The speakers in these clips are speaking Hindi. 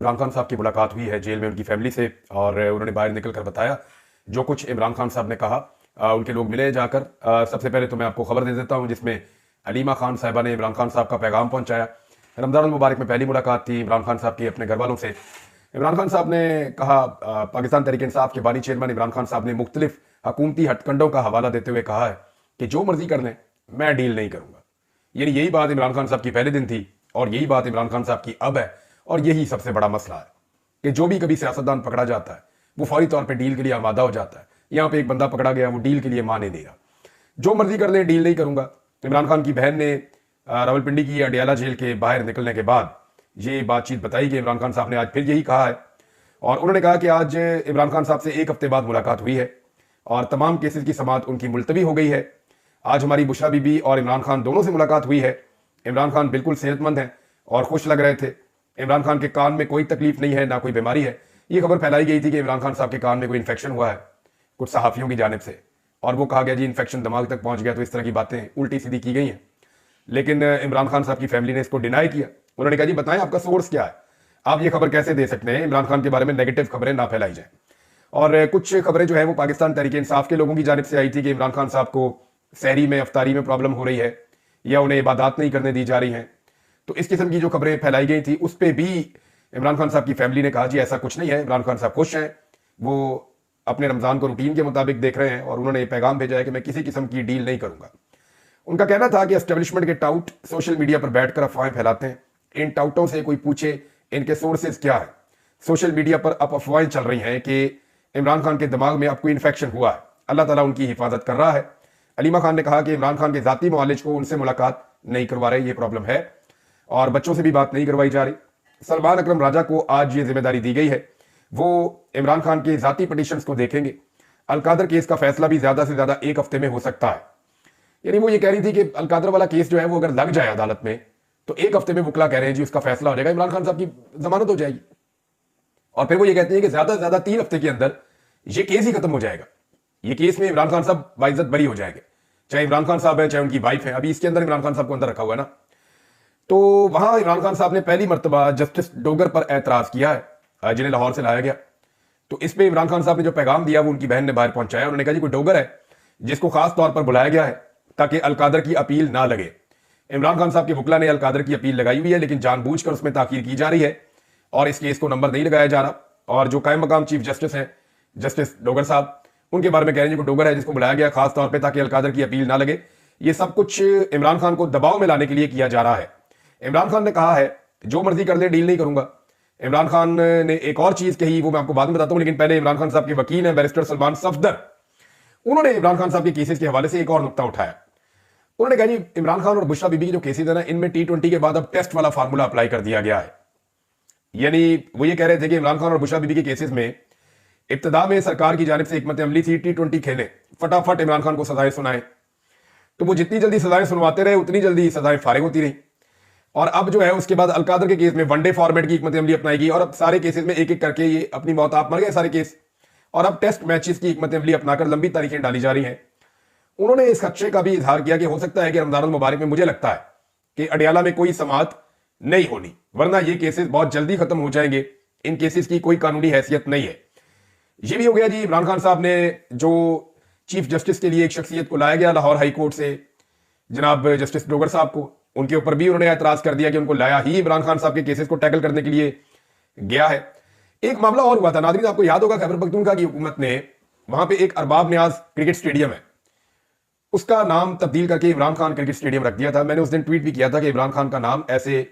इमरान खान साहब की मुलाकात हुई है जेल में उनकी फैमिली से और उन्होंने बाहर निकल कर बताया जो कुछ इमरान खान साहब ने कहा। उनके लोग मिले जाकर। सबसे पहले तो मैं आपको खबर दे देता हूं जिसमें हलीमा खान साहिबा ने इमरान खान साहब का पैगाम पहुंचाया। रमजान मुबारक में पहली मुलाकात थी इमरान खान साहब की अपने घर वालों से। इमरान खान साहब ने कहा, पाकिस्तान तहरीक इंसाफ के बानी चेयरमैन इमरान खान साहब ने मुख्तलिफ हुकूमती हथकंडों का हवाला देते हुए कहा है कि जो मर्जी कर लें मैं डील नहीं करूंगा। यानी यही बात इमरान खान साहब की पहले दिन थी और यही बात इमरान खान साहब की अब है। और यही सबसे बड़ा मसला है कि जो भी कभी सियासतदान पकड़ा जाता है वो फौरी तौर पे डील के लिए आमादा हो जाता है। यहां पे एक बंदा पकड़ा गया, वो डील के लिए मान नहीं दे रहा। जो मर्जी कर ले डील नहीं करूंगा। इमरान खान की बहन ने रावलपिंडी की अडियाला जेल के बाहर निकलने के बाद ये बातचीत बताई कि इमरान खान साहब ने आज फिर यही कहा है। और उन्होंने कहा कि आज इमरान खान साहब से एक हफ्ते बाद मुलाकात हुई है और तमाम केसेस की समाअत उनकी मुलतवी हो गई है। आज हमारी बुशरा बीबी और इमरान खान दोनों से मुलाकात हुई है। इमरान खान बिल्कुल सेहतमंद हैं और खुश लग रहे थे। इमरान खान के कान में कोई तकलीफ नहीं है, ना कोई बीमारी है। ये खबर फैलाई गई थी कि इमरान खान साहब के कान में कोई इन्फेक्शन हुआ है कुछ सहाफियों की जानिब से, और वो कहा गया जी इन्फेक्शन दिमाग तक पहुंच गया। तो इस तरह की बातें उल्टी सीधी की गई हैं। लेकिन इमरान खान साहब की फैमिली ने इसको डिनाई किया। उन्होंने कहा जी बताएं आपका सोर्स क्या है, आप ये खबर कैसे दे सकते हैं, इमरान खान के बारे में नेगेटिव खबरें ना फैलाई जाए। और कुछ खबरें जो है वो पाकिस्तान तहरीक इंसाफ के लोगों की जानिब से आई थी कि इमरान खान साहब को सहरी में अफ्तारी में प्रॉब्लम हो रही है या उन्हें इबादत नहीं करने दी जा रही हैं। तो इस किस्म की जो खबरें फैलाई गई थी उस पर भी इमरान खान साहब की फैमिली ने कहा जी ऐसा कुछ नहीं है, इमरान खान साहब खुश हैं, वो अपने रमजान को रूटीन के मुताबिक देख रहे हैं। और उन्होंने ये पैगाम भेजा है कि मैं किसी किस्म की डील नहीं करूंगा। उनका कहना था कि एस्टेब्लिशमेंट के टाउट सोशल मीडिया पर बैठकर अफवाहें फैलाते हैं। इन टाउटों से कोई पूछे इनके सोर्सेज क्या है। सोशल मीडिया पर अब अफवाहें चल रही हैं कि इमरान खान के दिमाग में अब कोई इन्फेक्शन हुआ है। अल्लाह ताला उनकी हिफाजत कर रहा है। हलीमा खान ने कहा कि इमरान खान के जाती मुआलिज को उनसे मुलाकात नहीं करवा रहे, ये प्रॉब्लम है और बच्चों से भी बात नहीं करवाई जा रही। सलमान अकरम राजा को आज ये जिम्मेदारी दी गई है, वो इमरान खान के जाती पिटीशंस को देखेंगे। अलकादर केस का फैसला भी ज्यादा से ज्यादा एक हफ्ते में हो सकता है। यानी वो ये कह रही थी कि अलकादर वाला केस जो है वो अगर लग जाए अदालत में तो एक हफ्ते में वकला कह रहे हैं जी उसका फैसला हो जाएगा, इमरान खान साहब की जमानत हो जाएगी। और फिर वो ये कहते हैं कि ज्यादा से ज्यादा 3 हफ्ते के अंदर ये केस ही खत्म हो जाएगा। ये केस में इमरान खान साहब बाइज्जत बरी हो जाएंगे, चाहे इमरान खान साहब है चाहे उनकी वाइफ है। अभी इसके अंदर इमरान खान साहब को अंदर रखा हुआ है ना। तो वहां इमरान खान साहब ने पहली मर्तबा जस्टिस डोगर पर एतराज किया है जिन्हें लाहौर से लाया गया। तो इस पे इमरान खान साहब ने जो पैगाम दिया वो उनकी बहन ने बाहर पहुंचाया। उन्होंने कहा जी कोई डोगर है जिसको खास तौर पर बुलाया गया है ताकि अलकादर की अपील ना लगे। इमरान खान साहब के वकला ने अलकादर की अपील लगाई हुई है लेकिन जानबूझकर उसमें ताखीर की जा रही है और इस केस को नंबर नहीं लगाया जा रहा। और जो कायम मकाम चीफ जस्टिस हैं जस्टिस डोगर साहब, उनके बारे में कह रहे हैं जो डोगर है जिसको बुलाया गया खास तौर पर ताकि अलकादर की अपील ना लगे। ये सब कुछ इमरान खान को दबाव में लाने के लिए किया जा रहा है। इमरान खान ने कहा है जो मर्जी कर ले डील नहीं करूंगा। इमरान खान ने एक और चीज कही, वो मैं आपको बाद में बताता हूं, लेकिन पहले इमरान खान साहब के वकील हैं बैरिस्टर सलमान सफदर, उन्होंने इमरान खान साहब के केसेस के हवाले से एक और नुकता उठाया। उन्होंने कहा जी इमरान खान और बुशरा बीबी के जो केसेस है ना इनमें T20 के बाद अब टेस्ट वाला फार्मूला अप्लाई कर दिया गया है। यानी वो ये कह रहे थे कि इमरान खान और बुशरा बीबी के केसेस में इब्तदा में सरकार की जानिब से हिकमत अमली थी T20 खेले, फटाफट इमरान खान को सजाएं सुनाए। तो वो जितनी जल्दी सजाएं सुनवाते रहे उतनी जल्दी सजाएं फारिग होती रही। और अब जो है उसके बाद अलकादर के केस में वनडे फॉर्मेट की हिकमत अमली अपनाएगी और अब सारे केसेस में एक एक करके ये अपनी मौत आप मर गए सारे केस, और अब टेस्ट मैचेस की हिकमत अमली अपनाकर लंबी तारीखें डाली जा रही हैं। उन्होंने इस खदशे का भी इजहार किया कि हो सकता है कि रमजान मुबारक में, मुझे लगता है कि अडियाला में कोई समाअत नहीं होनी, वरना ये केसेस बहुत जल्दी खत्म हो जाएंगे। इन केसेस की कोई कानूनी हैसियत नहीं है। ये भी हो गया जी इमरान खान साहब ने जो चीफ जस्टिस के लिए एक शख्सियत को लाया गया लाहौर हाई कोर्ट से, जनाब जस्टिस डोगर साहब को, उनके ऊपर भी उन्होंने एतराज कर दिया कि उनको लाया ही इमरान खान साहब के केसेस को टैकल करने के लिए गया है। एक मामला और हुआ था नाज़रीन, आपको याद होगा खैबर पख्तूनख्वा की हुकूमत ने वहां पे एक अरबाब न्याज क्रिकेट स्टेडियम है, उसका नाम तब्दील करके इमरान खान क्रिकेट स्टेडियम रख दिया था। मैंने उस दिन ट्वीट भी किया था कि इमरान खान का नाम ऐसे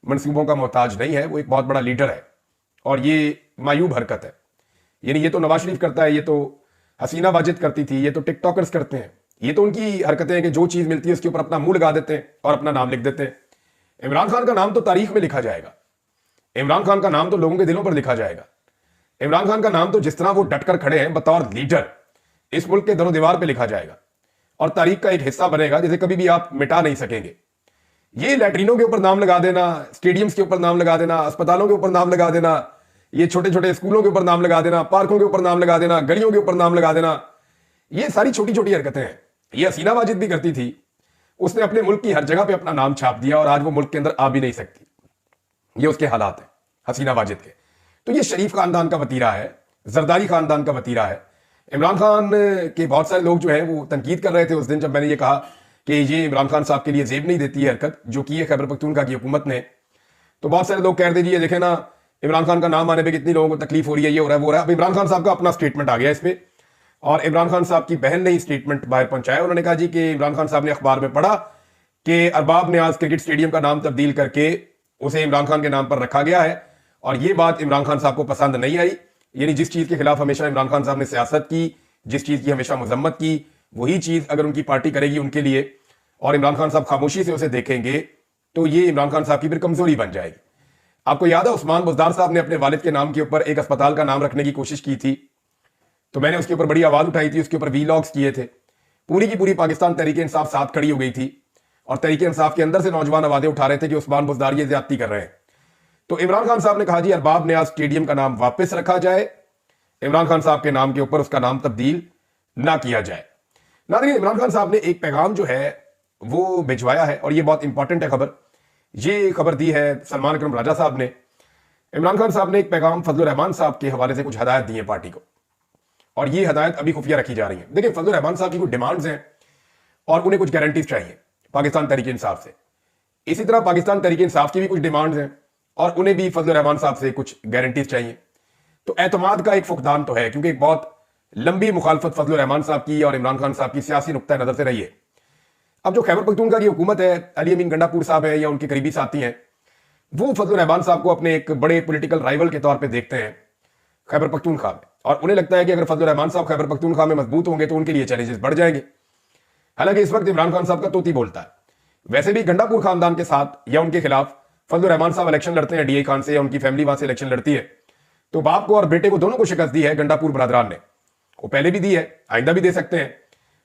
मनसूबों का मोहताज नहीं है, वो एक बहुत बड़ा लीडर है और ये मायूब हरकत है। यानी ये तो नवाज शरीफ करता है, ये तो हसीना वाजिद करती थी, ये तो टिकटॉकर्स करते हैं, ये तो उनकी हरकतें हैं कि जो चीज मिलती है उसके ऊपर अपना मुंह लगा देते हैं और अपना नाम लिख देते हैं। इमरान खान का नाम तो तारीख में लिखा जाएगा, इमरान खान का नाम तो लोगों के दिलों पर लिखा जाएगा। इमरान खान का नाम तो जिस तरह वो डटकर खड़े हैं बतौर लीडर इस मुल्क के दरों दीवार पे लिखा जाएगा और तारीख का एक हिस्सा बनेगा जिसे कभी भी आप मिटा नहीं सकेंगे। ये लैट्रिनों के ऊपर नाम लगा देना, स्टेडियम्स के ऊपर नाम लगा देना, अस्पतालों के ऊपर नाम लगा देना, ये छोटे छोटे स्कूलों के ऊपर नाम लगा देना, पार्कों के ऊपर नाम लगा देना, गलियों के ऊपर नाम लगा देना, ये सारी छोटी छोटी हरकतें हैं। ये हसीना वाजिद भी करती थी, उसने अपने मुल्क की हर जगह पे अपना नाम छाप दिया और आज वो मुल्क के अंदर आ भी नहीं सकती। ये उसके हालात हैं। हसीना वाजिद के। तो ये शरीफ खानदान का वतीरा है, जरदारी खानदान का वतीरा है। इमरान खान के बहुत सारे लोग जो है वो तनकीद कर रहे थे उस दिन जब मैंने ये कहा कि ये इमरान खान साहब के लिए जेब नहीं देती है हरकत जो की है खैबर पख्तूनख्वा की हुकूमत ने। तो बहुत सारे लोग कह रहे थे जी ये देखे ना इमरान खान का नाम आने पे कितनी लोगों को तकलीफ हो रही है, ये हो रहा है वो हो रहा है। अब इमरान खान साहब का अपना स्टेटमेंट आ गया इस पे, और इमरान खान साहब की बहन ने ही स्टेटमेंट बाहर पहुंचाया। उन्होंने कहा जी कि इमरान खान साहब ने अखबार में पढ़ा कि अरबाब न्याज क्रिकेट स्टेडियम का नाम तब्दील करके उसे इमरान खान के नाम पर रखा गया है, और ये बात इमरान खान साहब को पसंद नहीं आई। यानी जिस चीज के खिलाफ हमेशा इमरान खान साहब ने सियासत की, जिस चीज की हमेशा मजम्मत की, वही चीज अगर उनकी पार्टी करेगी उनके लिए और इमरान खान साहब खामोशी से उसे देखेंगे तो ये इमरान खान साहब की फिर कमजोरी बन जाएगी। आपको याद है उस्मान बुज़दार साहब ने अपने वालिद के नाम के ऊपर एक अस्पताल का नाम रखने की कोशिश की थी, तो मैंने उसके ऊपर बड़ी आवाज उठाई थी, उसके ऊपर वीलॉग्स किए थे। पूरी की पूरी पाकिस्तान तहरीक इंसाफ साथ खड़ी हो गई थी और तहरीक इंसाफ के अंदर से नौजवान आवाजें उठा रहे थे कि उस्मान बुज़दार ये ज्यादती कर रहे हैं। तो इमरान खान साहब ने कहा जी अरबाब न्याज स्टेडियम का नाम वापस रखा जाए, इमरान खान साहब के नाम के ऊपर उसका नाम तब्दील ना किया जाए। नाज़रीन, इमरान खान साहब ने एक पैगाम जो है वो भिजवाया है और ये बहुत इंपॉर्टेंट है खबर। ये खबर दी है सलमान अकरम राजा साहब ने। इमरान खान साहब ने एक पैगाम फजलुर रहमान साहब के हवाले से कुछ हदायत दी है पार्टी को, और ये हदायत अभी खुफिया रखी जा रही है। देखिए, फजलुर रहमान साहब की कुछ डिमांड्स हैं और उन्हें कुछ गारंटीज चाहिए पाकिस्तान तहरीक इंसाफ से। इसी तरह पाकिस्तान तहरीक इंसाफ की भी कुछ डिमांड्स हैं और उन्हें भी फजलुर रहमान साहब से कुछ गारंटीज चाहिए। तो एतमाद का एक फुकदान तो है, क्योंकि एक बहुत लंबी मुखालफत फजलुर रहमान साहब की और इमरान खान साहब की सियासी नुक्ता नजर से रही है। अब जो खैबर पख्तूनख्वा की हुकूमत है, अली अमीन गंडापुर साहब है या उनके करीबी साथी हैं, वो फजलुर रहमान साहब को अपने एक बड़े पॉलिटिकल राइवल के तौर पे देखते हैं खैबर पख्तूनख्वा में, और उन्हें लगता है कि अगर फजलुर रहमान साहब खैबर पख्तूनख्वा में मजबूत होंगे तो उनके लिए चैलेंजेस बढ़ जाएंगे। हालांकि इस वक्त इमरान खान साहब का तोती बोलता है। वैसे भी गंडापुर खानदान के साथ या उनके खिलाफ फजलुर रहमान साहब इलेक्शन लड़ते हैं डीए खान से, या उनकी फैमिली वहां से इलेक्शन लड़ती है, तो बाप को और बेटे को दोनों को शिकस्त दी है गंडापुर बरादरान ने। वो पहले भी दी है, आइंदा भी दे सकते हैं,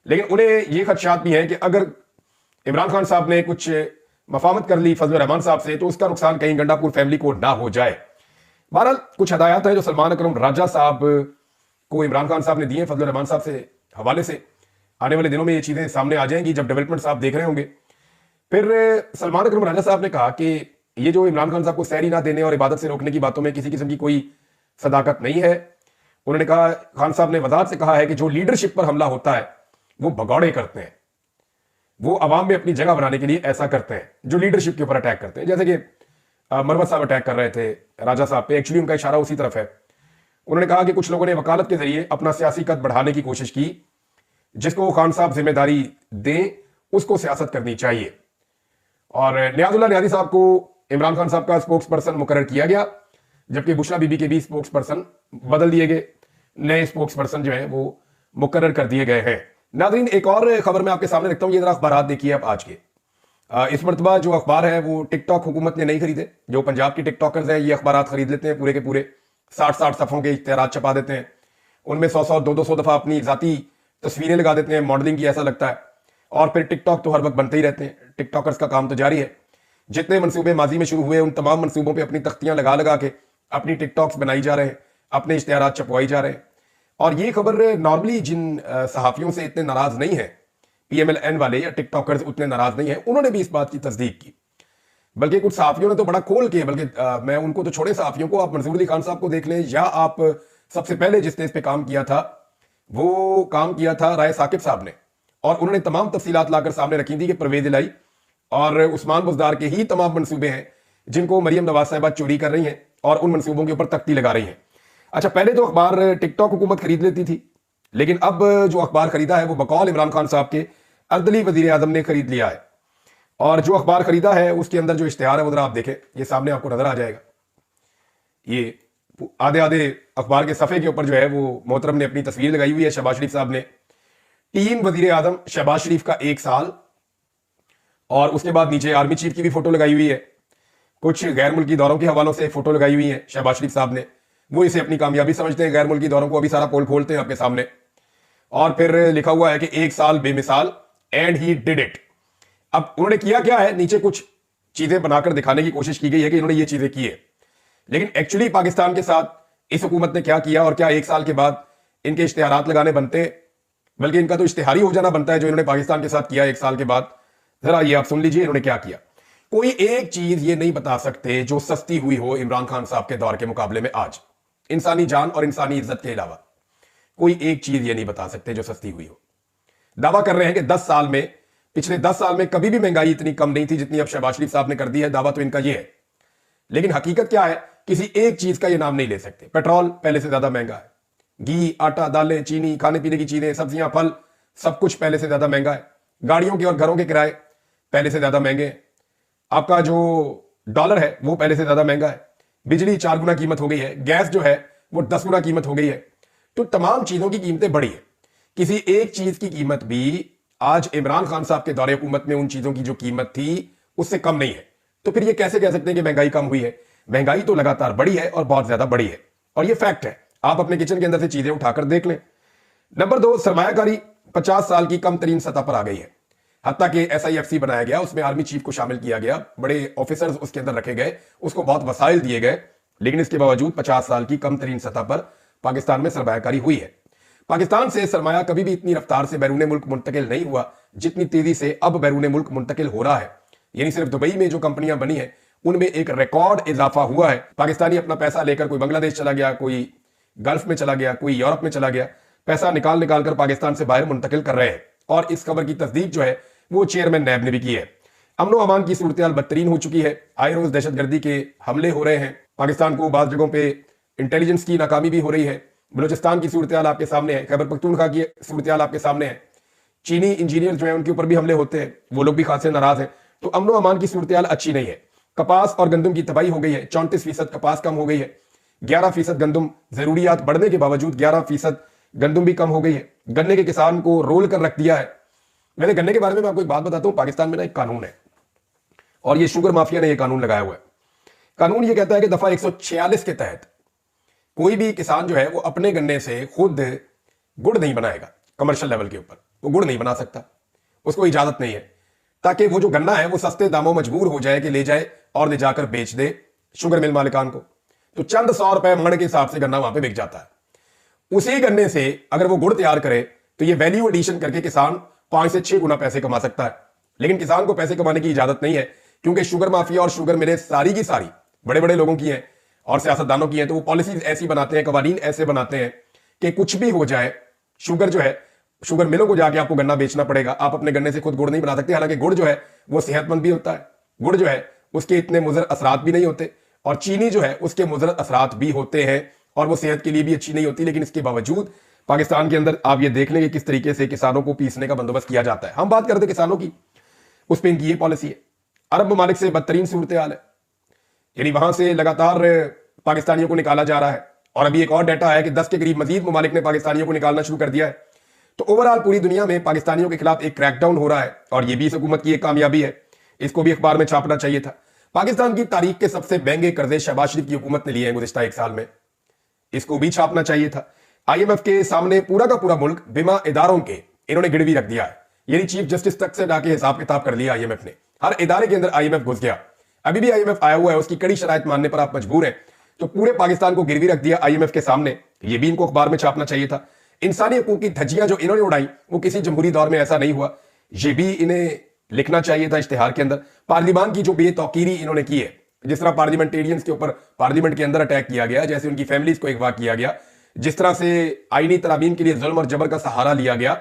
लेकिन उन्हें ये खदशात भी हैं कि अगर इमरान खान साहब ने कुछ मफामत कर ली फजलुर रहमान साहब से तो उसका नुकसान कहीं गंडापुर फैमिली को ना हो जाए। बहरहाल कुछ हदायत है जो सलमान अकरम राजा साहब को इमरान खान साहब ने दिए फजलुर रहमान साहब से हवाले से। आने वाले दिनों में ये चीजें सामने आ जाएंगी जब डेवलपमेंट साहब देख रहे होंगे। फिर सलमान अकरम राजा साहब ने कहा कि ये जो इमरान खान साहब को सैरी ना देने और इबादत से रोकने की बातों में किसी किस्म की कोई सदाकत नहीं है। उन्होंने कहा, खान साहब ने वजाहत से कहा है कि जो लीडरशिप पर हमला होता है वो भगौड़े करते हैं, वो अवाम में अपनी जगह बनाने के लिए ऐसा करते हैं जो लीडरशिप के ऊपर अटैक करते हैं, जैसे कि मरवत साहब अटैक कर रहे थे राजा साहब पे। एक्चुअली उनका इशारा उसी तरफ है। उन्होंने कहा कि कुछ लोगों ने वकालत के जरिए अपना सियासी कद बढ़ाने की कोशिश की, जिसको वो खान साहब जिम्मेदारी दें, उसको सियासत करनी चाहिए। और नियाजुल्लाह नियाजी साहब को इमरान खान साहब का स्पोक्स पर्सन मुकर्रर किया गया, जबकि बुशरा बीबी के भी स्पोक्स पर्सन बदल दिए गए, नए स्पोक्स पर्सन जो है वो मुकर्रर कर दिए गए हैं। नाज़रीन, एक और खबर मैं आपके सामने रखता हूं। ये जरा अखबार देखिए आप आज के। इस मरतबा जो अखबार है वो टिकटॉक हुकूमत ने नहीं खरीदे। जो पंजाब की टिकटॉकर्स हैं ये अखबार खरीद लेते हैं, पूरे के पूरे 60-60 सफ़ों के इश्तेहारात छपा देते हैं। उनमें 100-100, 200-200 दफ़ा अपनी ज़ाती तस्वीरें लगा देते हैं, मॉडलिंग की ऐसा लगता है। और फिर टिकटॉक तो हर वक्त बनते ही रहते हैं, टिकटॉकर्स का काम तो जारी है। जितने मनसूबे माजी में शुरू हुए उन तमाम मनसूबों पर अपनी तख्तियां लगा लगा के अपनी टिकटॉक्स बनाई जा रहे हैं, अपने इश्तेहारात छपवाई जा रहे हैं। और ये खबर नॉर्मली जिन सहाफ़ियों से इतने नाराज नहीं है, PMLN वाले या टिकटॉकर्स उतने नाराज नहीं है, उन्होंने भी इस बात की तस्दीक की। बल्कि कुछ सहाफ़ियों ने तो बड़ा खोल के, बल्कि मैं उनको तो छोड़े, सहाफ़ियों को आप मंसूर अली खान साहब को देख लें, या आप सबसे पहले जिसने इस पे काम किया था वो काम किया था राय साकिब साहब ने, और उन्होंने तमाम तफसीलात लाकर सामने रखी थी कि परवेज इलाही और उस्मान बुज़दार के ही तमाम मनसूबे हैं जिनको मरियम नवाज साहिबा चोरी कर रही हैं और उन मनसूबों के ऊपर तख्ती लगा रही हैं। अच्छा, पहले तो अखबार टिकटॉक हुकूमत खरीद लेती थी, लेकिन अब जो अखबार खरीदा है वो बकौल इमरान खान साहब के अर्दली वजीर आजम ने खरीद लिया है। और जो अखबार खरीदा है उसके अंदर जो इश्तेहार है वो जरा आप देखें, ये सामने आपको नजर आ जाएगा। ये आधे आधे अखबार के सफ़े के ऊपर जो है वो मोहतरम ने अपनी तस्वीर लगाई हुई है, शहबाज शरीफ साहब ने। टीम वजीर आजम शहबाज शरीफ का 1 साल, और उसके बाद नीचे आर्मी चीफ की भी फोटो लगाई हुई है। कुछ गैर मुल्की दौरों के हवालों से फोटो लगाई हुई है शहबाज शरीफ साहब ने। वो इसे अपनी कामयाबी समझते हैं, गैर मुल्की दौरों को अभी सारा पोल खोलते हैं आपके सामने। और फिर लिखा हुआ है कि 1 साल बेमिसाल एंड ही डिड इट। अब उन्होंने किया क्या है, नीचे कुछ चीजें बनाकर दिखाने की कोशिश की गई है कि इन्होंने ये चीजें की है, लेकिन एक्चुअली पाकिस्तान के साथ इस हुकूमत ने क्या किया और क्या 1 साल के बाद इनके इश्तेहारात लगाने बनते, बल्कि इनका तो इश्तेहारी हो जाना बनता है जो इन्होंने पाकिस्तान के साथ किया 1 साल के बाद। जरा ये आप सुन लीजिए इन्होंने क्या किया। कोई एक चीज ये नहीं बता सकते जो सस्ती हुई हो इमरान खान साहब के दौर के मुकाबले में आज, इंसानी जान और इंसानी इज्जत के अलावा कोई एक चीज ये नहीं बता सकते जो सस्ती हुई हो। दावा कर रहे हैं कि 10 साल में, पिछले 10 साल में कभी भी महंगाई इतनी कम नहीं थी जितनी अब शहबाज शरीफ साहब ने कर दी है। दावा तो इनका ये है, लेकिन हकीकत क्या है, किसी एक चीज का ये नाम नहीं ले सकते। पेट्रोल पहले से ज्यादा महंगा है, घी, आटा, दालें, चीनी, खाने पीने की चीजें, सब्जियां, फल, सब कुछ पहले से ज्यादा महंगा है। गाड़ियों के और घरों के किराए पहले से ज्यादा महंगे हैं। आपका जो डॉलर है वो पहले से ज्यादा महंगा है। बिजली 4 गुना कीमत हो गई है। गैस जो है वो 10 गुना कीमत हो गई है। तो तमाम चीजों की कीमतें बढ़ी है। किसी एक चीज की कीमत भी आज इमरान खान साहब के दौरे हुकूमत में उन चीजों की जो कीमत थी उससे कम नहीं है। तो फिर ये कैसे कह सकते हैं कि महंगाई कम हुई है? महंगाई तो लगातार बढ़ी है और बहुत ज्यादा बढ़ी है, और ये फैक्ट है। आप अपने किचन के अंदर से चीजें उठाकर देख लें। नंबर 2, सरमायाकारी 50 साल की कम तरीन सतह पर आ गई है। हत्ता कि SIFC बनाया गया, उसमें आर्मी चीफ को शामिल किया गया, बड़े ऑफिसर्स उसके अंदर रखे गए, उसको बहुत वसाइल दिए गए, लेकिन इसके बावजूद 50 साल की कम तरीन सतह पर पाकिस्तान में सरमायाकारी हुई है। पाकिस्तान से सरमाया कभी भी इतनी रफ्तार से बैरून मुल्क मुंतकिल नहीं हुआ जितनी तेजी से अब बैरून मुल्क मुंतकिल हो रहा है। यानी सिर्फ दुबई में जो कंपनियां बनी है उनमें एक रिकॉर्ड इजाफा हुआ है। पाकिस्तानी अपना पैसा लेकर कोई बांग्लादेश चला गया, कोई गल्फ में चला गया, कोई यूरोप में चला गया, पैसा निकाल निकाल कर पाकिस्तान से बाहर मुंतकिल कर रहे हैं। और इस खबर की तस्दीक जो है वो चेयरमैन नैब ने भी की है। अमनो अमान की सूरत बदतरीन हो चुकी है। आए रोज दहशतगर्दी के हमले हो रहे हैं। पाकिस्तान को बाज़ जगहों पे इंटेलिजेंस की नाकामी भी हो रही है। बलूचिस्तान की सूरत आपके सामने है। खैबर पख्तूनख्वा की सूरत आपके सामने है। चीनी इंजीनियर जो है उनके ऊपर भी हमले होते हैं, वो लोग भी खासे नाराज हैं। तो अमनो अमान की सूरत अच्छी नहीं है। कपास और गंदम की तबाही हो गई है। 34% कपास कम हो गई है। 11% गंदम, जरूरियात बढ़ने के बावजूद 11% गंदम भी कम हो गई है। गन्ने के किसान को रोल कर रख दिया है। मैंने गन्ने के बारे में आपको एक बात बताता हूं। पाकिस्तान में ना एक कानून है, और ये शुगर माफिया ने यह कानून लगाया हुआ है। कानून ये कहता है कि दफा 146 के तहत कोई भी किसान जो है वो अपने गन्ने से खुद गुड़ नहीं बनाएगा। कमर्शियल लेवल के ऊपर वो गुड़ नहीं बना सकता, उसको इजाजत नहीं है, ताकि वो जो गन्ना है वो सस्ते दामों मजबूर हो जाए कि ले जाए और ले जाकर बेच दे शुगर मिल मालिकान को। तो चंद 100 रुपए मण के हिसाब से गन्ना वहां पे बिक जाता है। उसी गन्ने से अगर वो गुड़ तैयार करे तो ये वैल्यू एडिशन करके किसान 5 से 6 गुना पैसे कमा सकता है। लेकिन किसान को पैसे कमाने की इजाजत नहीं है, क्योंकि शुगर माफिया और शुगर मिलें सारी की सारी बड़े बड़े लोगों की हैं और सियासतदानों की हैं। तो वो पॉलिसीज ऐसी बनाते हैं, कवानीन ऐसे बनाते हैं कि कुछ भी हो जाए, शुगर जो है, शुगर मिलों को जाके आपको गन्ना बेचना पड़ेगा। आप अपने गन्ने से खुद गुड़ नहीं बना सकते। हालांकि गुड़ जो है वो सेहतमंद भी होता है। गुड़ जो है उसके इतने मुजर असरात भी नहीं होते, और चीनी जो है उसके मुजर असरात भी होते हैं और वो सेहत के लिए भी अच्छी नहीं होती। लेकिन इसके बावजूद पाकिस्तान के अंदर आप ये देख लेंगे किस तरीके से किसानों को पीसने का बंदोबस्त किया जाता है। हम बात करते किसानों की, उस पर इनकी ये पॉलिसी है। अरब ममालिक से बदतरीन सूरत हाल है, यानी वहां से लगातार पाकिस्तानियों को निकाला जा रहा है। और अभी एक और डाटा है कि 10 के करीब मजीद ममालिक ने पाकिस्तानियों को निकालना शुरू कर दिया है। तो ओवरऑल पूरी दुनिया में पाकिस्तानियों के खिलाफ एक क्रैकडाउन हो रहा है, और ये भी इस हुकूमत की एक कामयाबी है। इसको भी अखबार में छापना चाहिए था। पाकिस्तान की तारीख के सबसे महंगे कर्जे शहबाज शरीफ की हुकूमत ने लिए हैं गुज़िश्ता 1 साल में, इसको भी छापना चाहिए था। IMF के सामने पूरा का पूरा मुल्क बिमा इदारों के इन्होंने गिरवी रख दिया है। यानी चीफ जस्टिस तक से जाके हिसाब किताब कर लिया IMF ने। हर इदारे के अंदर IMF घुस गया। अभी भी IMF आया हुआ है, उसकी कड़ी शराइत मानने पर आप मजबूर हैं। तो पूरे पाकिस्तान को गिरवी रख दिया IMF के सामने। ये भी इनको अखबार में छापना चाहिए था। इंसानी हकूक की धज्जियां जो इन्होंने उड़ाई वो किसी जमहूरी दौर में ऐसा नहीं हुआ। ये भी इन्हें लिखना चाहिए था इश्तिहार के अंदर। पार्लियामान की जो बेतौकीरी इन्होंने की है, जिस तरह पार्लियामेंटेरियंस के ऊपर पार्लियामेंट के अंदर अटैक किया गया, जैसे उनकी फैमिलीज को अगवा किया गया, जिस तरह से आईनी तरामीम के लिए जुल्म और जबर का सहारा लिया गया,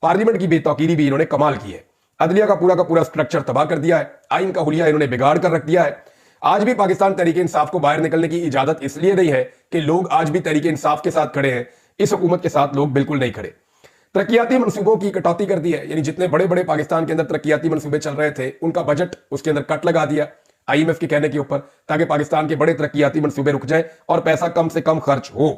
पार्लियामेंट की बेतौकीरी भी इन्होंने कमाल की है। अदलिया का पूरा स्ट्रक्चर तबाह कर दिया है। आइन का हुलिया इन्होंने बिगाड़ कर रख दिया है। आज भी पाकिस्तान तहरीक इंसाफ को बाहर निकलने की इजाजत इसलिए नहीं है कि लोग आज भी तहरीक इंसाफ के साथ खड़े हैं। इस हुकूमत के साथ लोग बिल्कुल नहीं खड़े। तरक्याती मनसूबों की कटौती कर दी है, यानी जितने बड़े बड़े पाकिस्तान के अंदर तरक्याती मनसूबे चल रहे थे उनका बजट उसके अंदर कट लगा दिया IMF के कहने के ऊपर, ताकि पाकिस्तान के बड़े तरक्याती मनसूबे रुक जाए और पैसा कम से कम खर्च हो।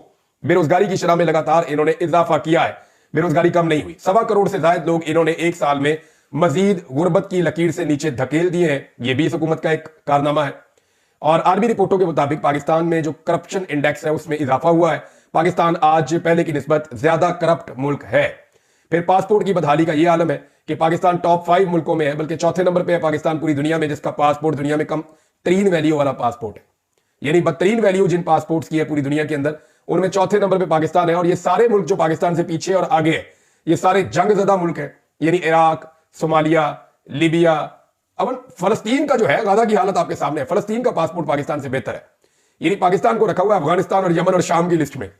बेरोजगारी की शरह में लगातार इन्होंने इजाफा किया है, बेरोजगारी कम नहीं हुई। 1.25 करोड़ से ज्यादा लोग इन्होंने 1 साल में मजीद गुर्बत की लकीर से नीचे धकेल दिए हैं। यह भी इस हुकूमत का एक कारनामा है। और आर्मी रिपोर्टों के मुताबिक पाकिस्तान में जो करप्शन इंडेक्स है उसमें इजाफा हुआ है। पाकिस्तान आज पहले की निस्बत ज्यादा करप्ट मुल्क है। फिर पासपोर्ट की बदहाली का यह आलम है कि पाकिस्तान टॉप 5 मुल्कों में है, बल्कि चौथे नंबर पे है पाकिस्तान पूरी दुनिया में, जिसका पासपोर्ट दुनिया में कम 3 वैल्यू वाला पासपोर्ट है। यानी 32 वैल्यू जिन पासपोर्ट्स की है पूरी दुनिया के अंदर, उनमें चौथे नंबर पे पाकिस्तान है। और ये सारे मुल्क जो पाकिस्तान से पीछे और आगे है, ये सारे जंग ज़दा मुल्क है। यानी इराक, सोमालिया, लीबिया, अब फलस्तीन का जो है, गाजा की हालत आपके सामने है। फलस्तीन का पासपोर्ट पाकिस्तान से बेहतर है, यानी पाकिस्तान को रखा हुआ है अफगानिस्तान और यमन और शाम की लिस्ट में।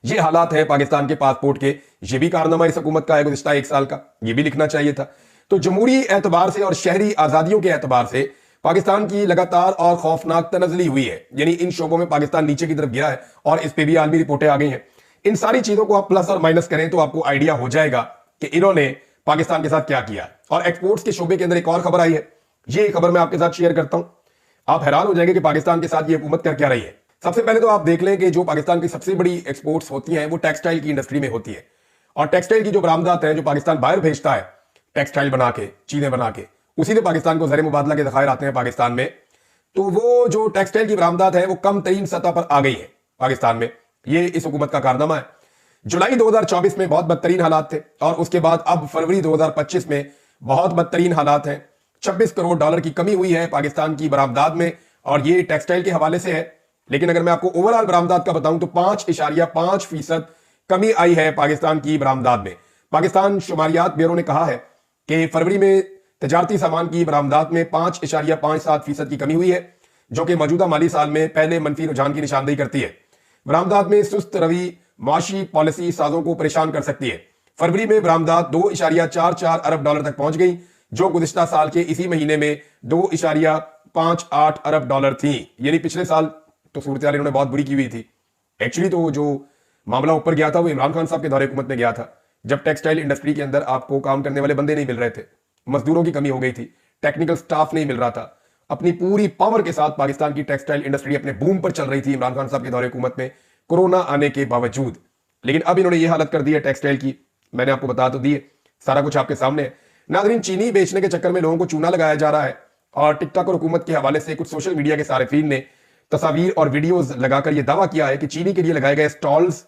ये हालात है पाकिस्तान के पासपोर्ट के। ये भी कारनामा इस हुकूमत का है गुज़िश्ता 1 साल का, ये भी लिखना चाहिए था। तो जमहूरी एतबार से और शहरी आजादियों के एतबार से पाकिस्तान की लगातार और खौफनाक तनज़ली हुई है, यानी इन शोबों में पाकिस्तान नीचे की तरफ गिरा है और इस पर भी आलमी रिपोर्टें आ गई हैं। इन सारी चीजों को आप प्लस और माइनस करें तो आपको आइडिया हो जाएगा कि इन्होंने पाकिस्तान के साथ क्या किया। और एक्सपोर्ट्स के शोबे के अंदर एक और खबर आई है, ये खबर मैं आपके साथ शेयर करता हूं। आप हैरान हो जाएंगे कि पाकिस्तान के साथ ये हुकूमत कर क्या रही है। सबसे पहले तो आप देख लें कि जो पाकिस्तान की सबसे बड़ी एक्सपोर्ट्स होती हैं वो टेक्सटाइल की इंडस्ट्री में होती है, और टेक्सटाइल की जो बरामदात है जो पाकिस्तान बाहर भेजता है टेक्सटाइल बना के, चीजें बना के, उसी से पाकिस्तान को ज़र मुबादला के ज़खायर आते हैं पाकिस्तान में। तो वो जो टेक्सटाइल की बरामदात है वो कम तरीन सतह पर आ गई है पाकिस्तान में। ये इस हुकूमत का कारनामा है। जुलाई 2024 में बहुत बदतरीन हालात थे, और उसके बाद अब फरवरी 2025 में बहुत बदतरीन हालात हैं। 26 करोड़ डॉलर की कमी हुई है पाकिस्तान की बरामदात में, और ये टेक्सटाइल के हवाले से है। लेकिन अगर मैं आपको ओवरऑल बरामदात का बताऊं तो 5.5% कमी आई है पाकिस्तान की बरामदात में। पाकिस्तान शुमारियात ब्यूरो ने कहा है कि फरवरी में तजारती सामान की बरामदात में 5.57% की कमी हुई है, जो कि मौजूदा माली साल में पहले मनफी रुझान की निशानदेही करती है। बरामदात में सुस्त रवि माशी पॉलिसी साजों को परेशान कर सकती है। फरवरी में बरामदात 2.44 अरब डॉलर तक पहुंच गई, जो गुज़िश्ता साल के इसी महीने में 2.58 अरब डॉलर थी। यानी पिछले साल तो सूरत हाल इन्होंने बहुत बुरी की हुई थी। एक्चुअली तो जो मामला ऊपर गया था वो इमरान खान साहब के दौरे हुकूमत में गया था, जब टेक्सटाइल इंडस्ट्री के अंदर आपको काम करने वाले बंदे नहीं मिल रहे थे, मजदूरों की कमी हो गई थी, टेक्निकल स्टाफ नहीं मिल रहा था। अपनी पूरी पावर के साथ पाकिस्तान की टेक्सटाइल इंडस्ट्री अपने बूम पर चल रही थी इमरान खान साहब के दौरे हुकूमत में, कोरोना आने के बावजूद। लेकिन अब इन्होंने ये हालत कर दी है टेक्सटाइल की। मैंने आपको बता तो दिए, सारा कुछ आपके सामने है। नाज़रीन, चीनी बेचने के चक्कर में लोगों को चूना लगाया जा रहा है, और टिकटॉक और हुकूमत के हवाले से कुछ सोशल मीडिया के सारिफीन ने तस्वीर और वीडियोस लगाकर यह दावा किया है कि चीनी के लिए लगाए गए स्टॉल्स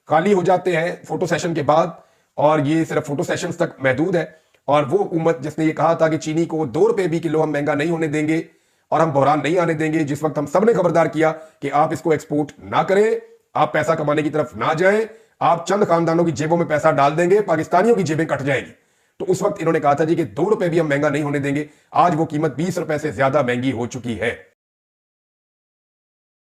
खाली हो जाते हैं फोटो सेशन के बाद, और ये सिर्फ फोटो सेशंस तक महदूद है। और वो हुकूमत जिसने ये कहा था कि चीनी को 2 रुपए भी किलो हम महंगा नहीं होने देंगे और हम बहरान नहीं आने देंगे, जिस वक्त हम सब ने खबरदार किया कि आप इसको एक्सपोर्ट ना करें, आप पैसा कमाने की तरफ ना जाएं, आप चंद खानदानों की जेबों में पैसा डाल देंगे, पाकिस्तानियों की जेबें कट जाएगी। तो उस वक्त इन्होंने कहा था जी कि 2 रुपए भी हम महंगा नहीं होने देंगे। आज वो कीमत 20 रुपए से ज्यादा महंगी हो चुकी है।